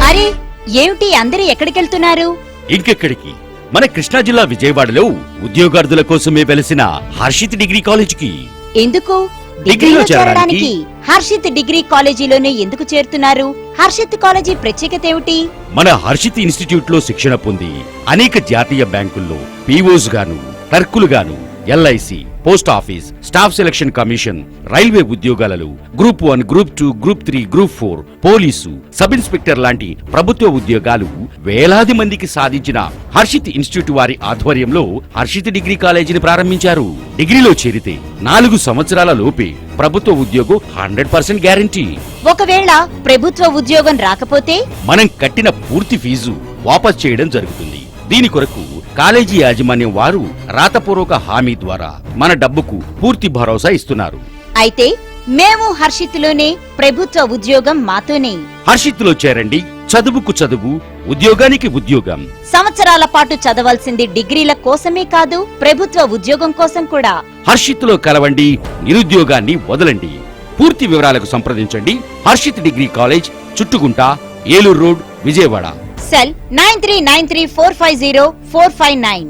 అరే ఏమిటి అందరూ ఎక్కడికెళ్తున్నారు? ఇంకెక్కడికి, మన కృష్ణా జిల్లా విజయవాడలో ఉద్యోగార్థుల కోసమే వెలిసిన హర్షిత్ డిగ్రీ కాలేజీకి. ఎందుకు? డిగ్రీలో చేరడానికి. హర్షిత్ డిగ్రీ కాలేజీలోనే ఎందుకు చేరుతున్నారు? హర్షిత్ కాలేజీ ప్రత్యేకత ఏమిటి? మన హర్షిత్ ఇన్స్టిట్యూట్ లో శిక్షణ పొంది అనేక జాతీయ బ్యాంకుల్లో పీఓస్ గాను, క్లర్కులు గాను, LIC, post office, staff selection commission, railway ఉద్యోగాలలో group 1, group 2, group 3, group 4, police, sub inspector లాంటి ప్రభుత్వ ఉద్యోగాలు వేలాది మందికి సాధించిన హర్షిత్ ఇన్స్టిట్యూట్ వారి ఆధ్వర్యంలో హర్షిత్ డిగ్రీ కాలేజీని ప్రారంభించారు. డిగ్రీలో చేరితే 4 సంవత్సరాల లోపే ప్రభుత్వ ఉద్యోగం 100% గ్యారంటీ. ఒకవేళ ప్రభుత్వ ఉద్యోగం రాకపోతే మనం కట్టిన పూర్తి ఫీజు వాపస్ చేయడం జరుగుతుంది. దీని కొరకు కాలేజీ యాజమాన్యం వారు రాతపూర్వక హామీ ద్వారా మన డబ్బుకు పూర్తి భరోసా ఇస్తున్నారు. అయితే మేము హర్షిత్లోనే, ప్రభుత్వ ఉద్యోగం మాతోనే. హర్షిత్లో చేరండి, చదువుకు చదువు, ఉద్యోగానికి ఉద్యోగం. సంవత్సరాల పాటు చదవాల్సింది డిగ్రీల కోసమే కాదు, ప్రభుత్వ ఉద్యోగం కోసం కూడా. హర్షిత్లో కలవండి, నిరుద్యోగాన్ని వదలండి. పూర్తి వివరాలకు సంప్రదించండి Harshit degree college, Chuttugunta, Eluru road, Vijayawada. Cell 9393450459.